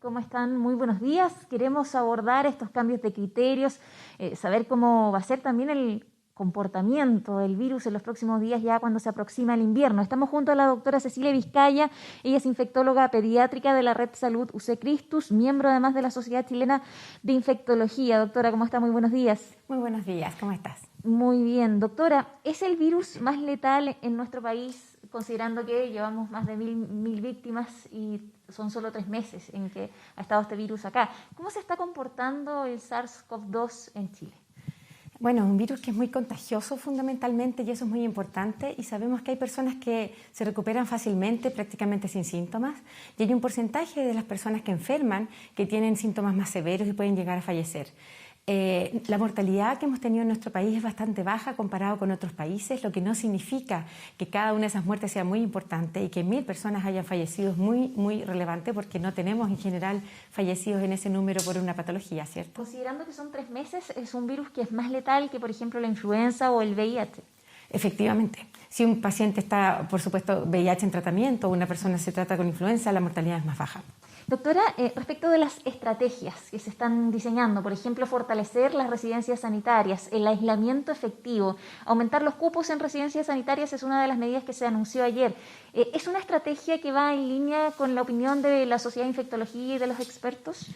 ¿Cómo están? Muy buenos días. Queremos abordar estos cambios de criterios, saber cómo va a ser también el comportamiento del virus en los próximos días ya cuando se aproxima el invierno. Estamos junto a la doctora Cecilia Vizcaya, ella es infectóloga pediátrica de la Red Salud UC Christus, miembro además de la Sociedad Chilena de Infectología. Doctora, ¿cómo está? Muy buenos días. Muy buenos días, ¿cómo estás? Muy bien, doctora. ¿Es el virus más letal en nuestro país, considerando que llevamos más de mil víctimas y son solo 3 meses en que ha estado este virus acá? ¿Cómo se está comportando el SARS-CoV-2 en Chile? Bueno, es un virus que es muy contagioso fundamentalmente y eso es muy importante y sabemos que hay personas que se recuperan fácilmente, prácticamente sin síntomas, y hay un porcentaje de las personas que enferman que tienen síntomas más severos y pueden llegar a fallecer. La mortalidad que hemos tenido en nuestro país es bastante baja comparado con otros países, lo que no significa que cada una de esas muertes sea muy importante y que 1000 personas hayan fallecido es muy relevante porque no tenemos en general fallecidos en ese número por una patología, ¿cierto? Considerando que son 3 meses, ¿es un virus que es más letal que, por ejemplo, la influenza o el VIH? Efectivamente. Si un paciente está, por supuesto, VIH en tratamiento o una persona se trata con influenza, la mortalidad es más baja. Doctora, respecto de las estrategias que se están diseñando, por ejemplo, fortalecer las residencias sanitarias, el aislamiento efectivo, aumentar los cupos en residencias sanitarias es una de las medidas que se anunció ayer. ¿Es una estrategia que va en línea con la opinión de la Sociedad de Infectología y de los expertos?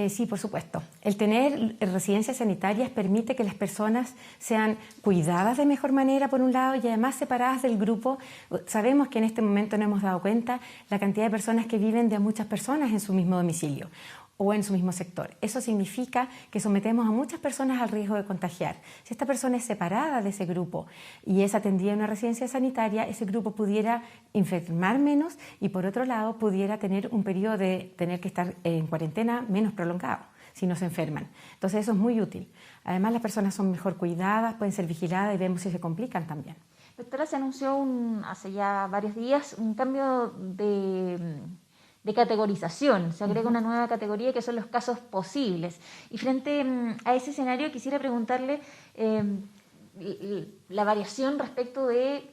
Sí, por supuesto. El tener residencias sanitarias permite que las personas sean cuidadas de mejor manera, por un lado, y además separadas del grupo. Sabemos que en este momento no hemos dado cuenta la cantidad de personas que viven de muchas personas en su mismo domicilio o en su mismo sector. Eso significa que sometemos a muchas personas al riesgo de contagiar. Si esta persona es separada de ese grupo y es atendida en una residencia sanitaria, ese grupo pudiera enfermar menos y por otro lado pudiera tener un periodo de tener que estar en cuarentena menos prolongado si no se enferman. Entonces eso es muy útil. Además las personas son mejor cuidadas, pueden ser vigiladas y vemos si se complican también. Doctora, se anunció hace ya varios días un cambio de categorización, se agrega una nueva categoría que son los casos posibles. Y frente a ese escenario quisiera preguntarle la variación respecto de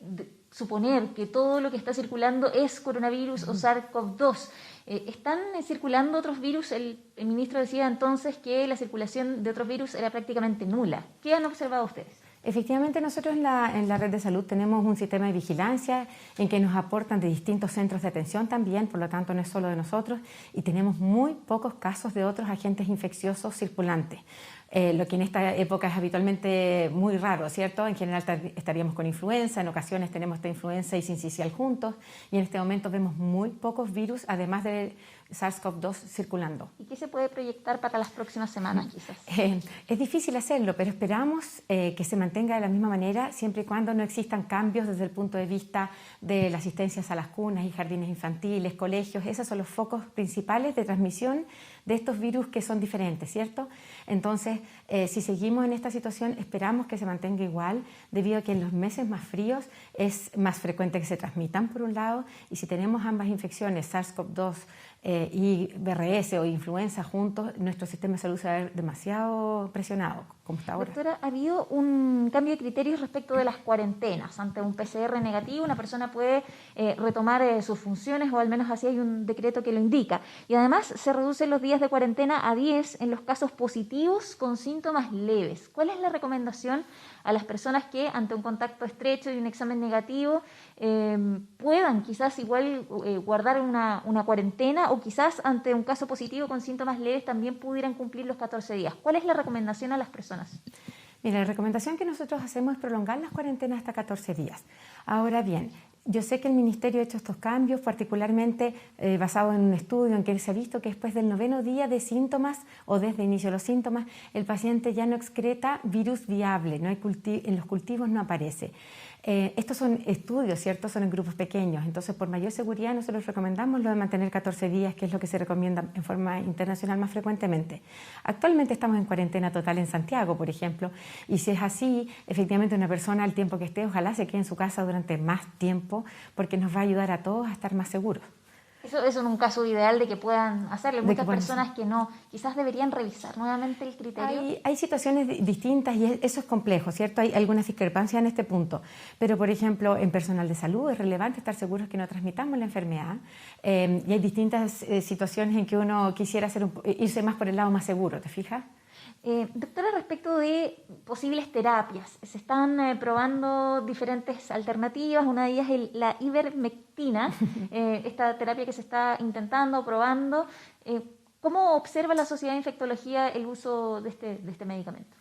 suponer que todo lo que está circulando es coronavirus o SARS-CoV-2. ¿Están circulando otros virus? El ministro decía entonces que la circulación de otros virus era prácticamente nula. ¿Qué han observado ustedes? Efectivamente, nosotros en la red de salud tenemos un sistema de vigilancia en que nos aportan de distintos centros de atención también, por lo tanto no es solo de nosotros, y tenemos muy pocos casos de otros agentes infecciosos circulantes. Lo que en esta época es habitualmente muy raro, ¿cierto? En general estaríamos con influenza, en ocasiones tenemos esta influenza y sincicial juntos, y en este momento vemos muy pocos virus, además de SARS-CoV-2 circulando. ¿Y qué se puede proyectar para las próximas semanas, quizás? Es difícil hacerlo, pero esperamos que se mantenga de la misma manera siempre y cuando no existan cambios desde el punto de vista de las asistencias a las cunas y jardines infantiles, colegios. Esos son los focos principales de transmisión de estos virus que son diferentes, ¿cierto? Entonces, si seguimos en esta situación, esperamos que se mantenga igual, debido a que en los meses más fríos es más frecuente que se transmitan, por un lado, y si tenemos ambas infecciones, SARS-CoV-2 y BRS o influenza juntos, nuestro sistema de salud se va a ver demasiado presionado, como está ahora. Doctora, ha habido un cambio de criterios respecto de las cuarentenas. Ante un PCR negativo, una persona puede retomar sus funciones, o al menos así hay un decreto que lo indica. Y además se reducen los días de cuarentena a 10 en los casos positivos con síntomas leves. ¿Cuál es la recomendación a las personas que ante un contacto estrecho y un examen negativo puedan quizás igual guardar una cuarentena, o quizás ante un caso positivo con síntomas leves también pudieran cumplir los 14 días? ¿Cuál es la recomendación a las personas? Mira, la recomendación que nosotros hacemos es prolongar las cuarentenas hasta 14 días. Ahora bien, yo sé que el Ministerio ha hecho estos cambios, particularmente basado en un estudio en que se ha visto que después del 9º día de síntomas o desde el inicio de los síntomas, el paciente ya no excreta virus viable, no hay en los cultivos no aparece. Estos son estudios, ¿cierto? Son en grupos pequeños, entonces por mayor seguridad nosotros recomendamos lo de mantener 14 días, que es lo que se recomienda en forma internacional más frecuentemente. Actualmente estamos en cuarentena total en Santiago, por ejemplo, y si es así, efectivamente una persona al tiempo que esté, ojalá se quede en su casa durante más tiempo, porque nos va a ayudar a todos a estar más seguros. Eso en un caso ideal de que puedan hacerlo. Muchas personas que no, quizás deberían revisar nuevamente el criterio. Hay situaciones distintas y eso es complejo, ¿cierto? Hay algunas discrepancias en este punto. Pero, por ejemplo, en personal de salud es relevante estar seguros que no transmitamos la enfermedad. Y hay distintas situaciones en que uno quisiera irse más por el lado más seguro, ¿te fijas? Doctora, respecto de posibles terapias, se están probando diferentes alternativas. Una de ellas es la ivermectina, esta terapia que se está intentando, probando. ¿Cómo observa la Sociedad de Infectología el uso de este medicamento?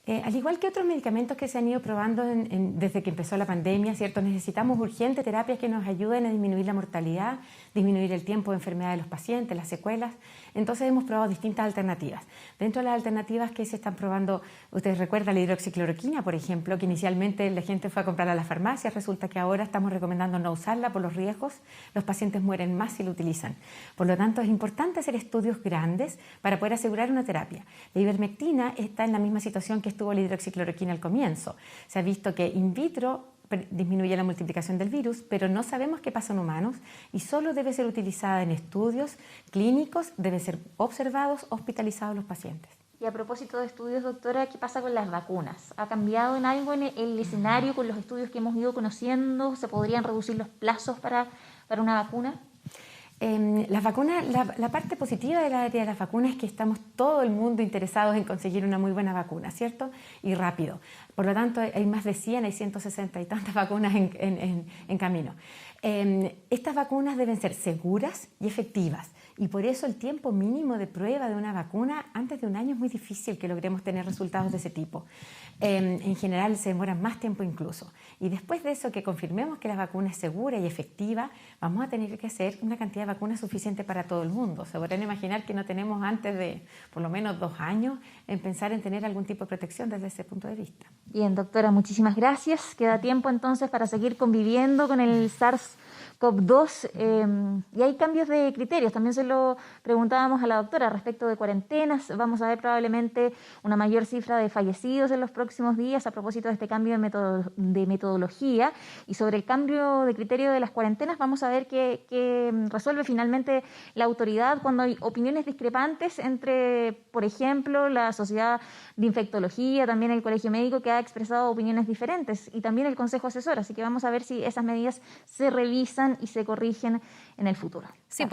Al igual que otros medicamentos que se han ido probando desde que empezó la pandemia, ¿cierto? Necesitamos urgentes terapias que nos ayuden a disminuir la mortalidad, disminuir el tiempo de enfermedad de los pacientes, las secuelas. Entonces hemos probado distintas alternativas. Dentro de las alternativas que se están probando, ustedes recuerdan la hidroxicloroquina, por ejemplo, que inicialmente la gente fue a comprarla a las farmacias, resulta que ahora estamos recomendando no usarla por los riesgos, los pacientes mueren más si la utilizan. Por lo tanto, es importante hacer estudios grandes para poder asegurar una terapia. La ivermectina está en la misma situación que estuvo la hidroxicloroquina al comienzo. Se ha visto que in vitro disminuye la multiplicación del virus, pero no sabemos qué pasa en humanos y solo debe ser utilizada en estudios clínicos, deben ser observados, hospitalizados los pacientes. Y a propósito de estudios, doctora, ¿qué pasa con las vacunas? ¿Ha cambiado en algo en el escenario con los estudios que hemos ido conociendo? ¿Se podrían reducir los plazos para una vacuna? Las vacunas, la parte positiva del área de las vacunas es que estamos todo el mundo interesados en conseguir una muy buena vacuna, ¿cierto? Y rápido. Por lo tanto, hay más de 100, hay 160 y tantas vacunas en camino. Estas vacunas deben ser seguras y efectivas. Y por eso el tiempo mínimo de prueba de una vacuna antes de un año es muy difícil que logremos tener resultados de ese tipo. En general se demoran más tiempo incluso. Y después de eso, que confirmemos que la vacuna es segura y efectiva, vamos a tener que hacer una cantidad de vacunas suficiente para todo el mundo. Se podrán imaginar que no tenemos antes de por lo menos 2 años en pensar en tener algún tipo de protección desde ese punto de vista. Bien, doctora, muchísimas gracias. Queda tiempo entonces para seguir conviviendo con el SARS-CoV-2 y hay cambios de criterios. También se lo preguntábamos a la doctora respecto de cuarentenas. Vamos a ver probablemente una mayor cifra de fallecidos en los próximos días a propósito de este cambio de metodología. Y sobre el cambio de criterio de las cuarentenas vamos a ver qué resuelve finalmente la autoridad cuando hay opiniones discrepantes entre, por ejemplo, la Sociedad de Infectología, también el Colegio Médico, que ha expresado opiniones diferentes, y también el Consejo Asesor. Así que vamos a ver si esas medidas se revisan y se corrigen en el futuro. Sí, pues.